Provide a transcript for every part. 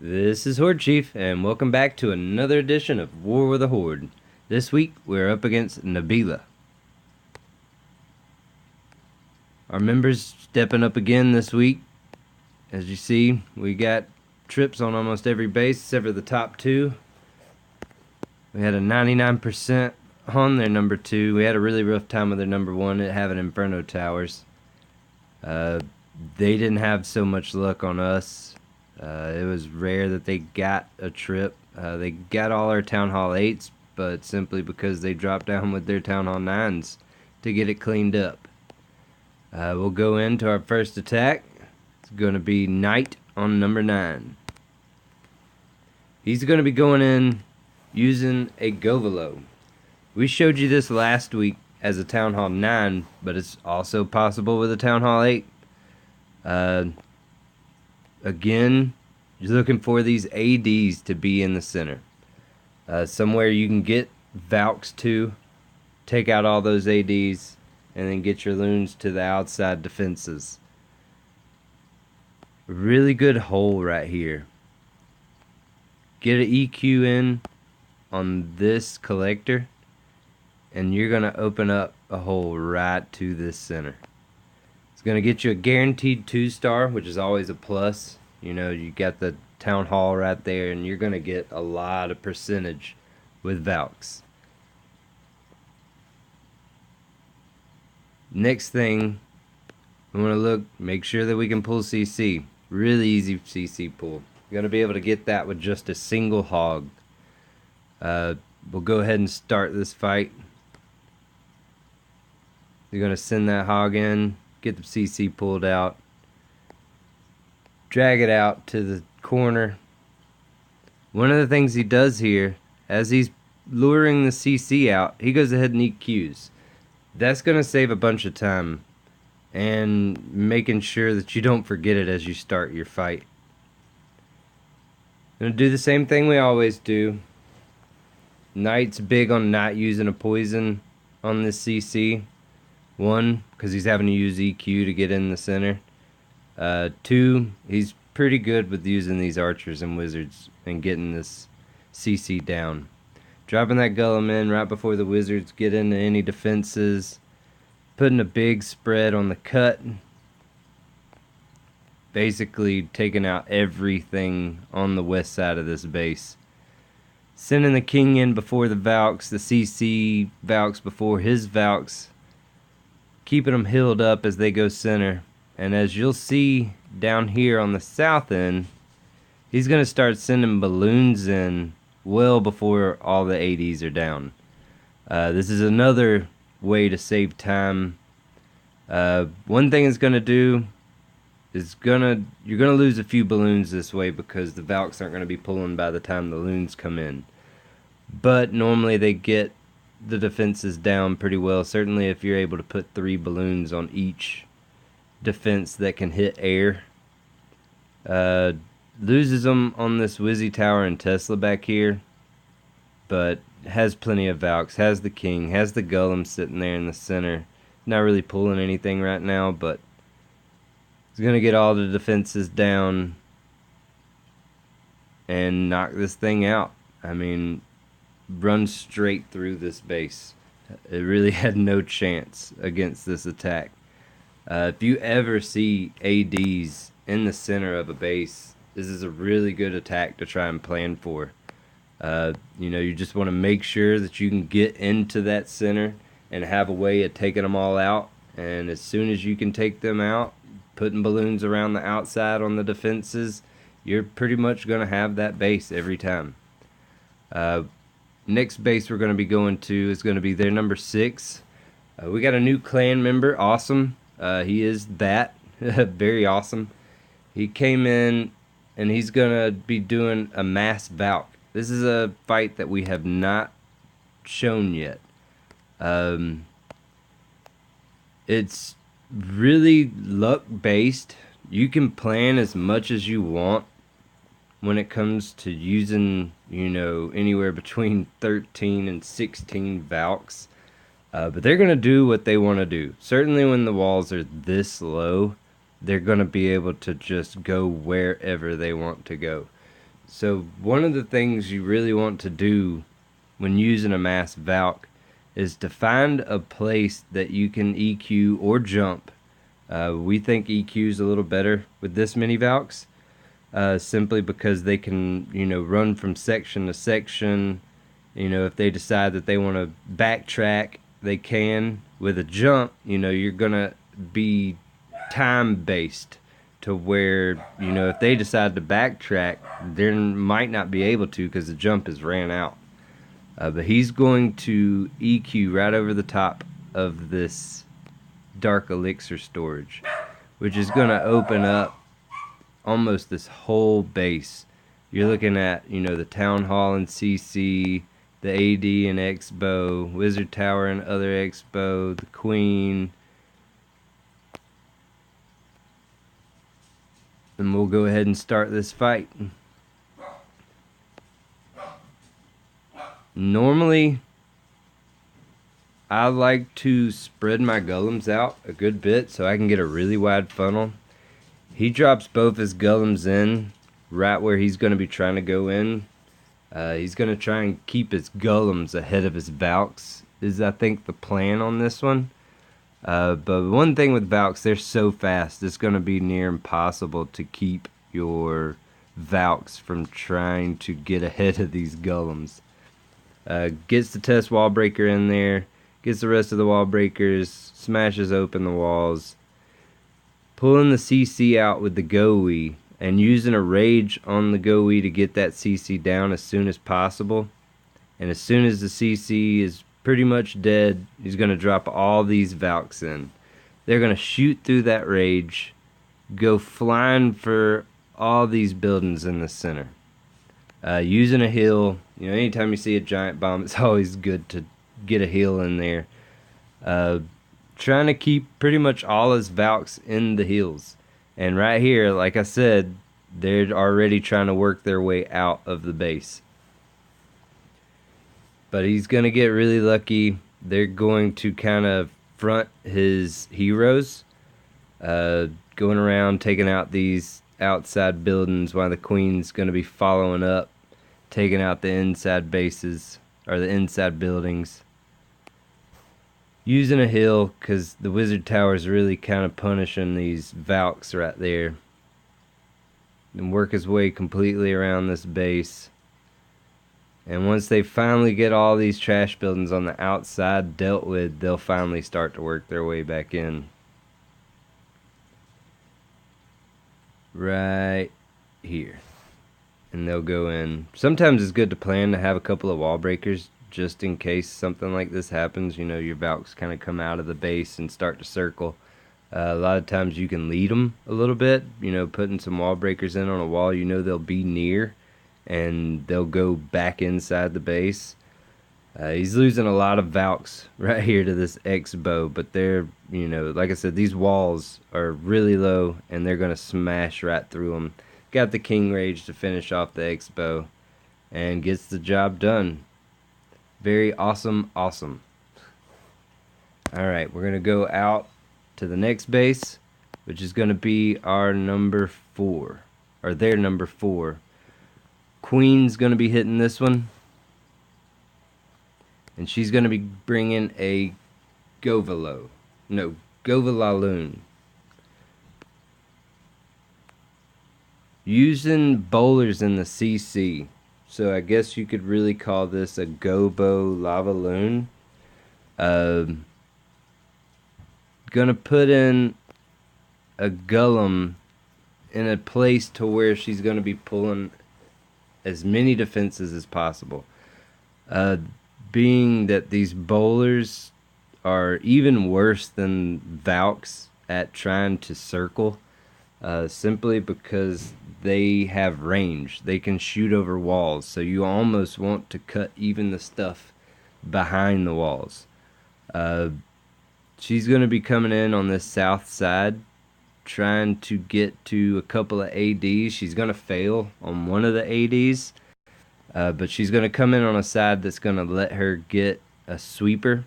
This is Horde Chief, and welcome back to another edition of War with the Horde. This week, we're up against Nabila. Our members stepping up again this week. As you see, we got trips on almost every base, except for the top two. We had a 99% on their number 2. We had a really rough time with their number 1 at having Inferno Towers. They didn't have so much luck on us. It was rare that they got a trip. They got all our Town Hall 8s, but simply because they dropped down with their Town Hall 9s to get it cleaned up. We'll go into our first attack. It's going to be Knight on number 9. He's going to be going in using a Govalo. We showed you this last week as a Town Hall 9, but it's also possible with a Town Hall 8. Again, you're looking for these ADs to be in the center. Somewhere you can get Valks to take out all those ADs and then get your loons to the outside defenses. Really good hole right here. Get an EQ in on this collector and you're going to open up a hole right to this center. It's going to get you a guaranteed 2-star, which is always a plus. You know, you got the Town Hall right there, and you're going to get a lot of percentage with Valks. Next thing, we want to make sure that we can pull CC. Really easy CC pull. You're going to be able to get that with just a single hog. We'll go ahead and start this fight. You're going to send that hog in. Get the CC pulled out, drag it out to the corner. One of the things he does here, as he's luring the CC out, he goes ahead and EQs. That's going to save a bunch of time and making sure that you don't forget it as you start your fight. Going to do the same thing we always do. Knight's big on not using a poison on this CC. 1, because he's having to use EQ to get in the center. 2, he's pretty good with using these archers and wizards and getting this CC down. Dropping that Golem in right before the wizards get into any defenses. Putting a big spread on the cut. Basically taking out everything on the west side of this base. Sending the king in before the Valks, the CC Valks before his Valks. Keeping them healed up as they go center. And as you'll see down here on the south end, he's going to start sending balloons in well before all the ADs are down. This is another way to save time. One thing it's going to do is you're going to lose a few balloons this way because the Valks aren't going to be pulling by the time the loons come in. But normally they get the defenses down pretty well. Certainly if you're able to put 3 balloons on each defense that can hit air. Loses them on this Wizzy Tower and Tesla back here, but has plenty of Valks, has the king, has the Golem sitting there in the center. Not really pulling anything right now, but he's going to get all the defenses down and knock this thing out. I mean, run straight through this base. It really had no chance against this attack. If you ever see ADs in the center of a base, this is a really good attack to try and plan for. You know, you just want to make sure that you can get into that center and have a way of taking them all out. And as soon as you can take them out, putting balloons around the outside on the defenses, you're pretty much going to have that base every time. Next base we're going to be going to is going to be their number 6. We got a new clan member, awesome. He is that, very awesome. He came in and he's going to be doing a mass Valk. This is a fight that we have not shown yet. It's really luck based. You can plan as much as you want when it comes to using, you know, anywhere between 13 and 16 Valks. But they're going to do what they want to do. Certainly when the walls are this low, they're going to be able to just go wherever they want to go. So one of the things you really want to do when using a mass Valk is to find a place that you can EQ or jump. We think EQ is a little better with this mini Valks, simply because they can, run from section to section. If they decide that they want to backtrack, they can. With a jump, you're gonna be time based to where, if they decide to backtrack, they might not be able to because the jump is ran out. But he's going to EQ right over the top of this dark elixir storage, which is going to open up almost this whole base. You're looking at, the Town Hall and CC, the AD and Expo, Wizard Tower and other Expo, the Queen. And we'll go ahead and start this fight. Normally, I like to spread my golems out a good bit so I can get a really wide funnel. He drops both his golems in right where he's going to be trying to go in. He's going to try and keep his golems ahead of his Valks, is I think the plan on this one. But one thing with Valks, they're so fast, it's going to be near impossible to keep your Valks from trying to get ahead of these golems. Gets the test wall breaker in there, gets the rest of the wall breakers, smashes open the walls, pulling the CC out with the GoE and using a rage on the GoE to get that CC down as soon as possible. And as soon as the CC is pretty much dead, he's going to drop all these Valks in. They're going to shoot through that rage, go flying for all these buildings in the center. Using a heal, anytime you see a giant bomb, it's always good to get a heal in there. Trying to keep pretty much all his Valks in the heals. And right here, like I said, they're already trying to work their way out of the base. But he's going to get really lucky. They're going to kind of front his heroes, going around taking out these outside buildings while the Queen's going to be following up, taking out the inside bases, or the inside buildings. Using a heal, because the Wizard Tower is really kind of punishing these Valks right there. And work his way completely around this base. And once they finally get all these trash buildings on the outside dealt with, they'll finally start to work their way back in. Right here. And they'll go in. Sometimes it's good to plan to have a couple of wall breakers just in case something like this happens. Your Valks kind of come out of the base and start to circle. A lot of times you can lead them a little bit, putting some wall breakers in on a wall they'll be near, and they'll go back inside the base. He's losing a lot of Valks right here to this Expo, but they're, like I said, these walls are really low, and they're going to smash right through them. Got the King Rage to finish off the Expo, and gets the job done. Very awesome. Alright, we're going to go out to the next base, which is going to be our number 4, or their number 4. Queen's going to be hitting this one, and she's going to be bringing a Govalaloon. Using bowlers in the CC, so I guess you could really call this a Gobo Lavaloon. Gonna put in a Golem in a place to where she's gonna be pulling as many defenses as possible. Being that these bowlers are even worse than Valks at trying to circle, simply because they have range. They can shoot over walls, so you almost want to cut even the stuff behind the walls. She's going to be coming in on this south side, trying to get to a couple of ADs. She's going to fail on one of the ADs, but she's going to come in on a side that's going to let her get a sweeper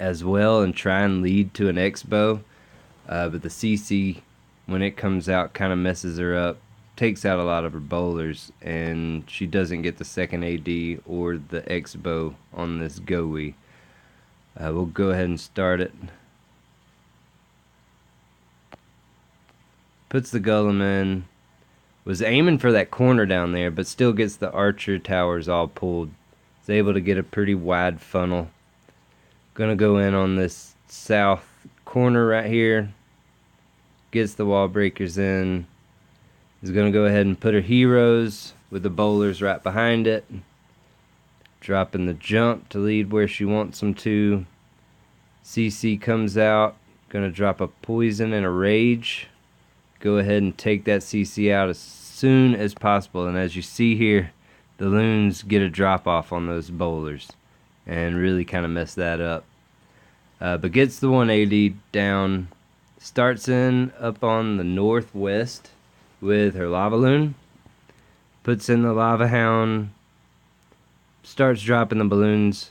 as well and try and lead to an Expo. But the CC, when it comes out, kind of messes her up takes out a lot of her bowlers, and she doesn't get the second AD or the X-bow on this GOE. We'll go ahead and start it. Puts the Golem in. Was aiming for that corner down there, but still gets the archer towers all pulled. Is able to get a pretty wide funnel. Gonna go in on this south corner right here. Gets the wall breakers in. Is gonna go ahead and put her heroes with the bowlers right behind it. Dropping the jump to lead where she wants them to. CC comes out. Gonna drop a poison and a rage. Go ahead and take that CC out as soon as possible. And as you see here, the loons get a drop off on those bowlers and really kind of mess that up. But gets the 180 down. Starts in up on the northwest with her lava loon. Puts in the lava hound. Starts dropping the balloons.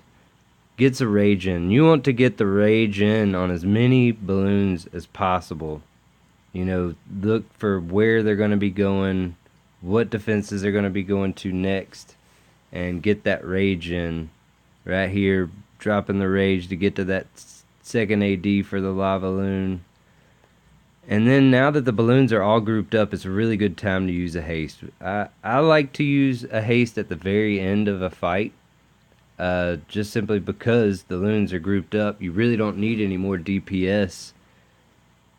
Gets a rage in. You want to get the rage in on as many balloons as possible. You know, look for where they're going to be going, what defenses they're going to be going to next, and get that rage in. Right here, dropping the rage to get to that second AD for the lava loon. And then now that the balloons are all grouped up, it's a really good time to use a haste. I like to use a haste at the very end of a fight, just simply because the loons are grouped up. You really don't need any more DPS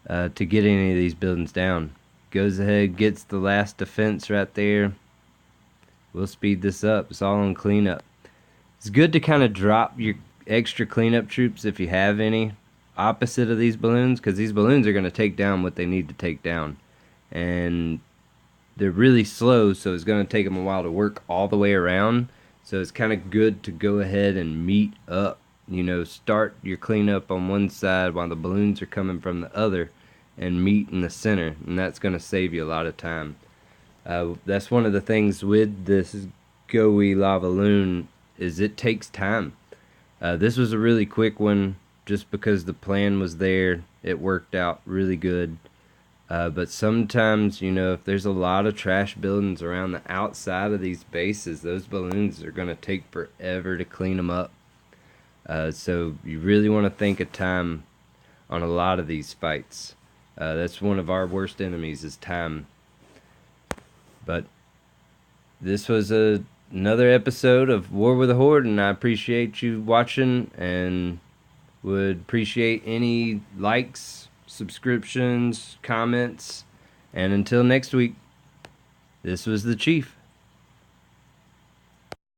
to get any of these buildings down. Goes ahead, gets the last defense right there. We'll speed this up. It's all on cleanup. It's good to kind of drop your extra cleanup troops if you have any opposite of these balloons, because these balloons are going to take down what they need to take down. And they're really slow, so it's going to take them a while to work all the way around. So it's kind of good to go ahead and meet up. You know, start your cleanup on one side while the balloons are coming from the other, and meet in the center, and that's going to save you a lot of time. That's one of the things with this GOE lava loon, is it takes time. This was a really quick one just because the plan was there. It worked out really good. But sometimes, you know, if there's a lot of trash buildings around the outside of these bases, those balloons are going to take forever to clean them up. So you really want to think of time on a lot of these fights. That's one of our worst enemies, is time. But this was another episode of War with the Horde, and I appreciate you watching, and would appreciate any likes, subscriptions, comments. And until next week, this was the Chief.